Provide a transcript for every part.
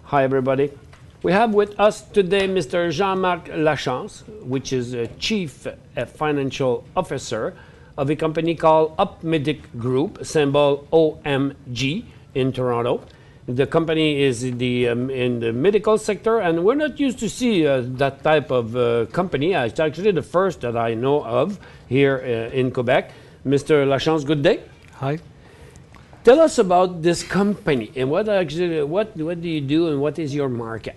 Hi, everybody. We have with us today Mr. Jean-Marc Lachance, which is a Chief Financial Officer of a company called Opmedic Group, symbol OMG in Toronto. The company is in the medical sector, and we're not used to see that type of company. It's actually the first that I know of here in Quebec. Mr. Lachance, good day. Hi. Tell us about this company and what do you do and what is your market?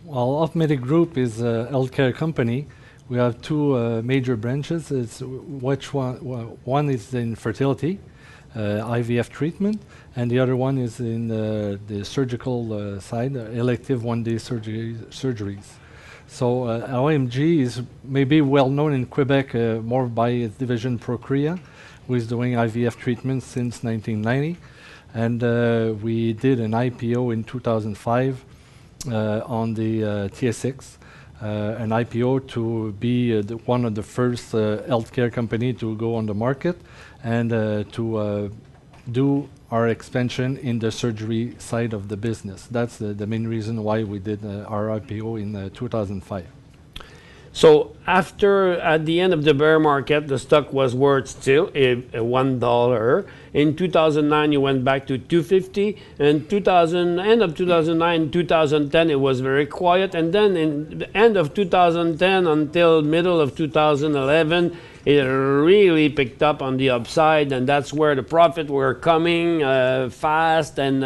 Well, Opmedic Group is a healthcare company. We have two major branches. One is in fertility, IVF treatment, and the other one is in the surgical side, elective one-day surgeries. So OMG is maybe well known in Quebec more by its division PROCREA, who is doing IVF treatment since 1990. And we did an IPO in 2005 on the TSX, an IPO to be one of the first healthcare company to go on the market and to do our expansion in the surgery side of the business. That's the main reason why we did our IPO in 2005. So at the end of the bear market, the stock was worth still $1. In 2009, you went back to $2.50. And end of 2009, 2010, it was very quiet. And then in the end of 2010 until middle of 2011, it really picked up on the upside, and that's where the profit were coming fast, and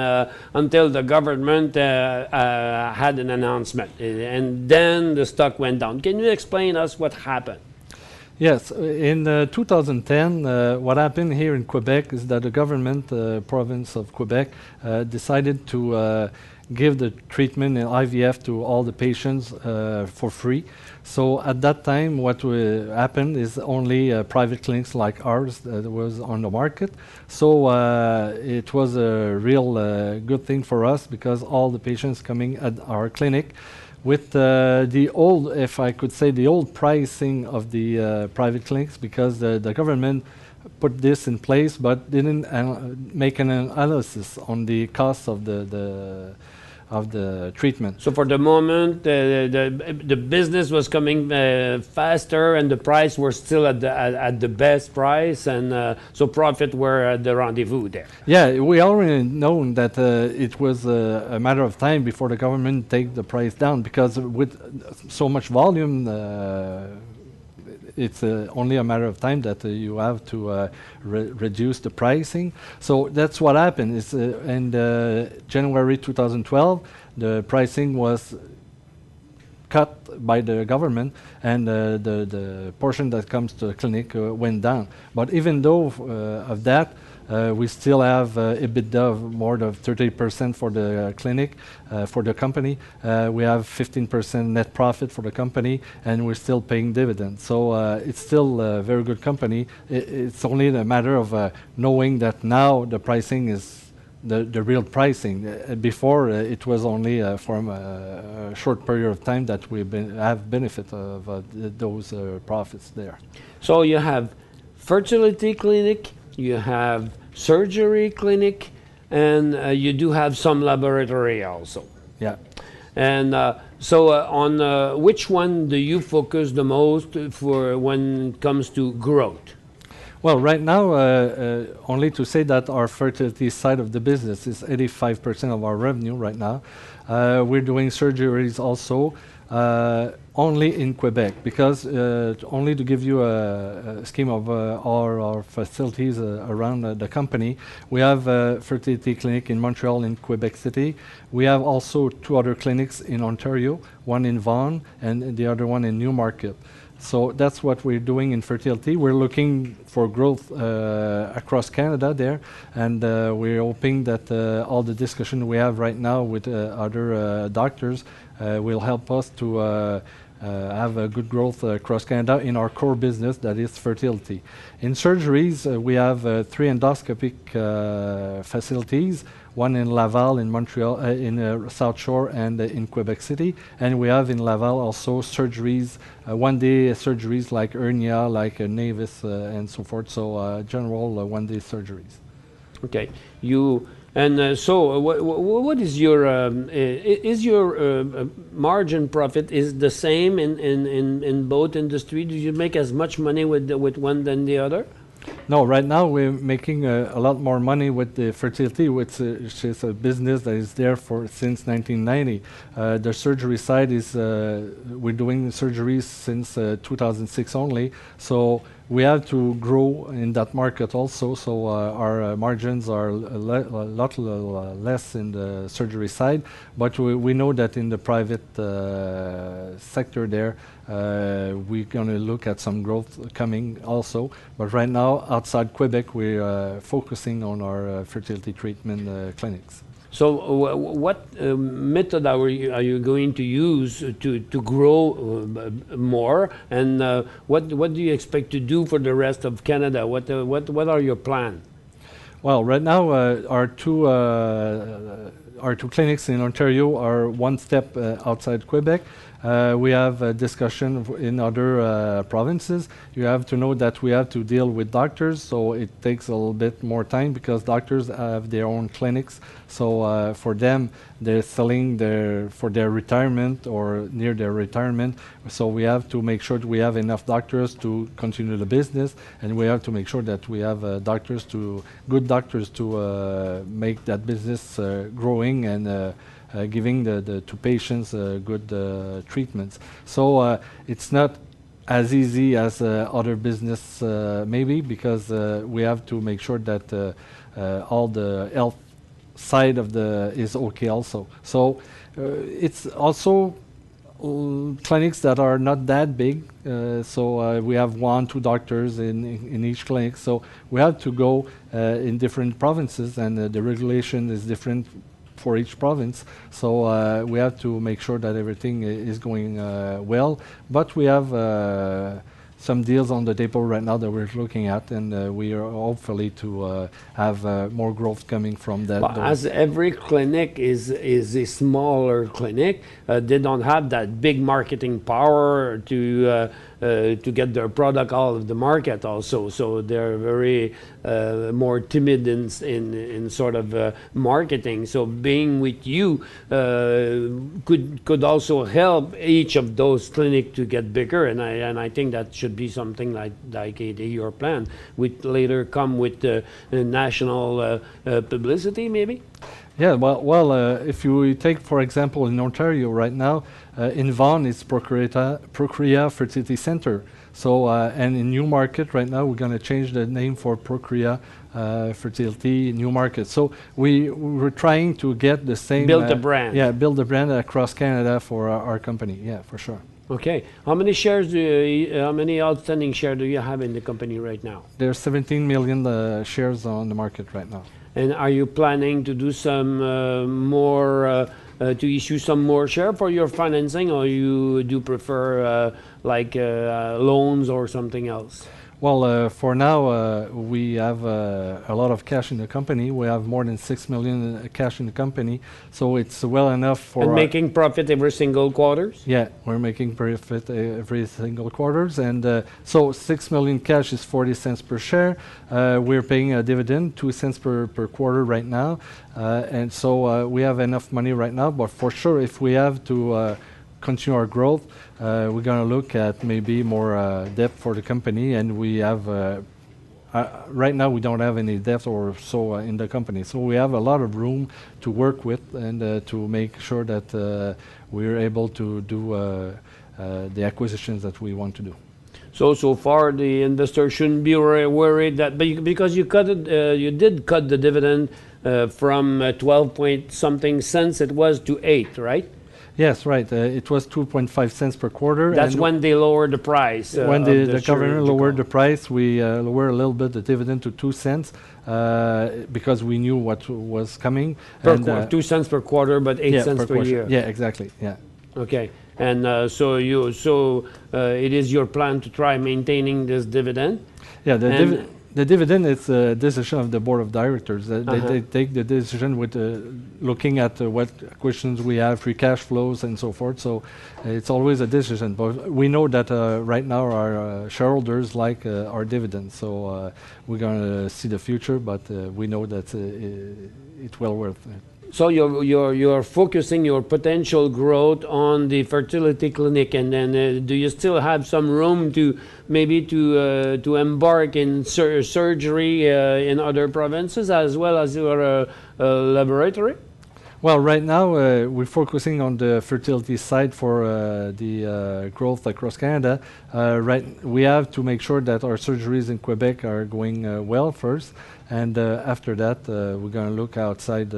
until the government had an announcement, and then the stock went down. Can you explain us what happened? Yes, in 2010, what happened here in Quebec is that the government, province of Quebec, decided to give the treatment in IVF to all the patients for free. So at that time, what happened is only private clinics like ours that was on the market. So it was a real good thing for us because all the patients coming at our clinic with the old, if I could say, the old pricing of the private clinics, because the government put this in place but didn't make an analysis on the cost of the treatment. So for the moment, the business was coming faster, and the price were still at the best price, and so profit were at the rendezvous there. Yeah, we already known that it was a matter of time before the government take the price down, because with so much volume, it's only a matter of time that you have to reduce the pricing. So that's what happened. Is in January 2012, the pricing was cut by the government, and the portion that comes to the clinic went down. But even though of that, we still have EBITDA of more than 30% for the clinic, for the company. We have 15% net profit for the company, and we're still paying dividends. So it's still a very good company. It's only a matter of knowing that now the pricing is the real pricing. Before, it was only from a short period of time that we have benefit of those profits there. So you have fertility clinic, you have surgery clinic, and you do have some laboratory also. Yeah. And so on which one do you focus the most for when it comes to growth? Well, right now, only to say that our fertility side of the business is 85% of our revenue right now. We're doing surgeries also, only in Quebec, because only to give you a scheme of all our facilities around the company, we have a fertility clinic in Montreal and Quebec City. We have also two other clinics in Ontario, one in Vaughan and the other one in Newmarket. So that's what we're doing in fertility. We're looking for growth across Canada there, and we're hoping that all the discussion we have right now with other doctors will help us to have a good growth across Canada in our core business, that is fertility. In surgeries, we have 3 endoscopic facilities, one in Laval, in Montreal, in South Shore, and in Quebec City. And we have in Laval also surgeries, one-day surgeries like hernia, like Navis, and so forth. So general one-day surgeries. Okay, you And so, what is your margin profit is the same in both industry? Do you make as much money with one than the other? No, right now we're making a lot more money with the fertility, which is a business that is there since 1990. The surgery side is we're doing surgeries since 2006 only, so we have to grow in that market also. So our margins are a lot less in the surgery side, but we know that in the private sector there, we're going to look at some growth coming also. But right now, outside Quebec, we're focusing on our fertility treatment clinics. So what method are you going to use to grow more, and what do you expect to do for the rest of Canada? What are your plans? Well, right now our two clinics in Ontario are one step outside Quebec. We have a discussion in other provinces. You have to know that we have to deal with doctors, so it takes a little bit more time because doctors have their own clinics. So for them, they're selling for their retirement or near their retirement. So we have to make sure that we have enough doctors to continue the business, and we have to make sure that we have good doctors to make that business growing and giving to patients good treatments. So it's not as easy as other business maybe, because we have to make sure that all the health side of is okay also. So it's also clinics that are not that big. So we have 1-2 doctors in each clinic. So we have to go in different provinces, and the regulation is different for each province, so we have to make sure that everything is going well. But we have some deals on the table right now that we're looking at, and we are hopefully to have more growth coming from that. But as every clinic is a smaller clinic, they don't have that big marketing power to get their product out of the market also. So they're very more timid in sort of marketing. So being with you could also help each of those clinics to get bigger, and I think that should be something like your plan, with later come with national publicity maybe. Yeah, well, if you take, for example, in Ontario right now, in Vaughan it's PROCREA Fertility Center. So, and in Newmarket right now, we're going to change the name for PROCREA Fertility Newmarket. So we're trying to get the same... Build a brand. Yeah, build a brand across Canada for our company, yeah, for sure. Okay. How many shares how many outstanding shares do you have in the company right now? There's 17 million shares on the market right now. And are you planning to do some to issue some more share for your financing, or you do prefer loans or something else? Well, for now, we have a lot of cash in the company. We have more than 6 million cash in the company, so it's well enough for... And making profit every single quarters? Yeah, we're making profit every single quarters, and so 6 million cash is 40 cents per share. We're paying a dividend, 2 cents per quarter right now, and so we have enough money right now, but for sure, if we have to continue our growth, we're going to look at maybe more debt for the company, and we have right now we don't have any debt or so in the company, so we have a lot of room to work with and to make sure that we're able to do the acquisitions that we want to do. So far the investor shouldn't be worried that because you did cut the dividend from 12 point something cents it was to 8, right? Yes, right. It was 2.5 cents per quarter. That's when they lowered the price. When the government lowered the price, we lowered a little bit the dividend to 2 cents because we knew what was coming. 2 cents per quarter, but 8 cents per year. Yeah, exactly. Yeah. Okay, and so it is your plan to try maintaining this dividend. Yeah, The dividend is a decision of the board of directors. They take the decision with looking at what questions we have, free cash flows, and so forth. So it's always a decision. But we know that right now our shareholders like our dividends. So we're going to see the future, but we know that it's well worth it. So you're focusing your potential growth on the fertility clinic, and then do you still have some room to maybe to embark in surgery in other provinces as well as your laboratory? Well, right now we're focusing on the fertility side for the growth across Canada. We have to make sure that our surgeries in Quebec are going well first, and after that we're going to look outside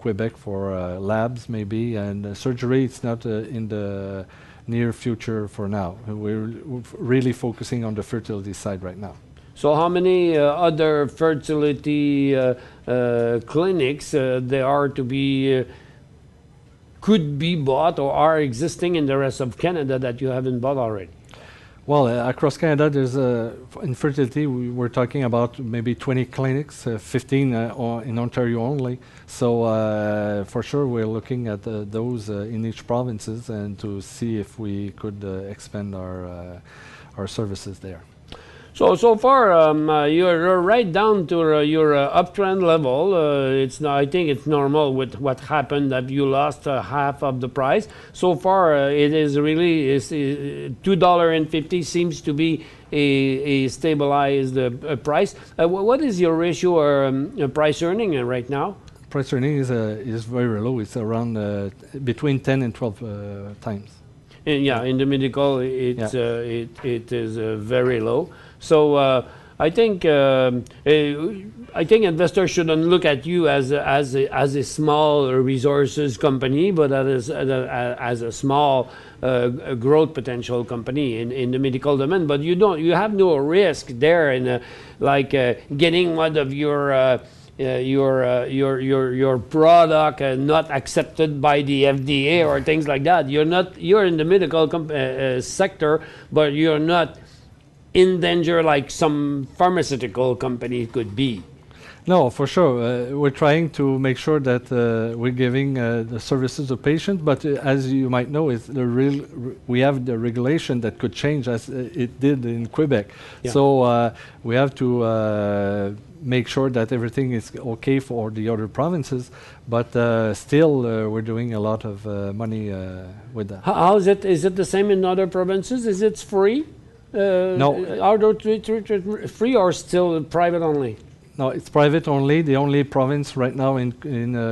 Quebec for labs maybe, and surgery it's not in the near future for now. We're really focusing on the fertility side right now. So how many other fertility clinics there are to be, could be bought or are existing in the rest of Canada that you haven't bought already? Well, across Canada, there's in fertility, we're talking about maybe 20 clinics, 15 in Ontario only. So for sure, we're looking at those in each provinces and to see if we could expand our services there. So far, you're right down to your uptrend level. I think it's normal with what happened that you lost half of the price. So far, it is really $2.50 seems to be a stabilized price. What is your ratio or price earning right now? Price earning is very low. It's around between 10 and 12 times. And yeah, in the medical, it is very low. So I think investors shouldn't look at you as a small resources company, but as a small growth potential company in the medical domain. But you have no risk there in like getting one of your product not accepted by the FDA or things like that. You're in the medical sector, but you're not in danger like some pharmaceutical company could be. No, for sure. We're trying to make sure that we're giving the services to patients, but as you might know, we have the regulation that could change as it did in Quebec. Yeah. So we have to make sure that everything is okay for the other provinces, but still we're doing a lot of money with that. How is it? Is it the same in other provinces? Is it free? No. Are those free or still private only? No, it's private only. The only province right now in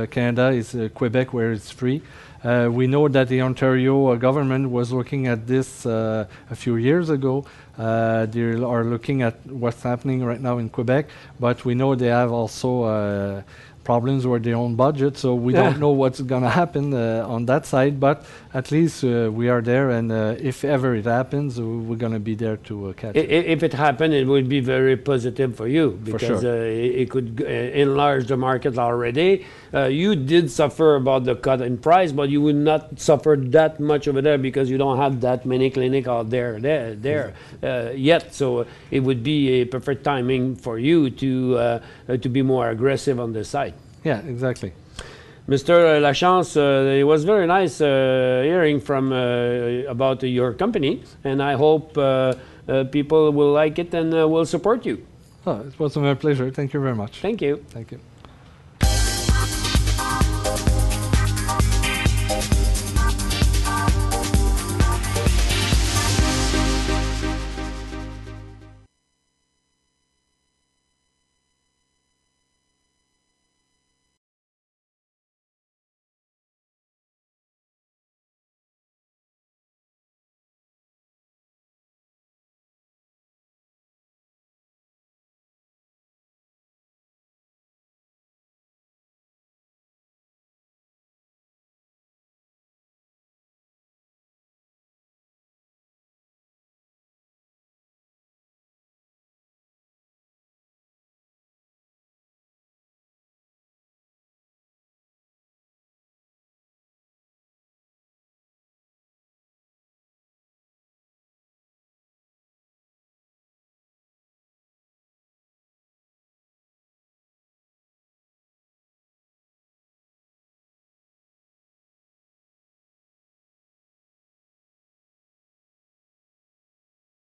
Canada is Quebec, where it's free. We know that the Ontario government was looking at this a few years ago. They are looking at what's happening right now in Quebec, but we know they have also problems with their own budget, so we don't know what's going to happen on that side, but at least we are there, and if ever it happens, we're going to be there to catch it. If it happened, it would be very positive for you, because it could enlarge the market already. You did suffer about the cut in price, but you would not suffer that much over there because you don't have that many clinics out there yet, so it would be a perfect timing for you to be more aggressive on this side. Yeah, exactly. Mr. Lachance, it was very nice hearing from about your company, and I hope people will like it and will support you. Oh, it was my pleasure. Thank you very much. Thank you. Thank you.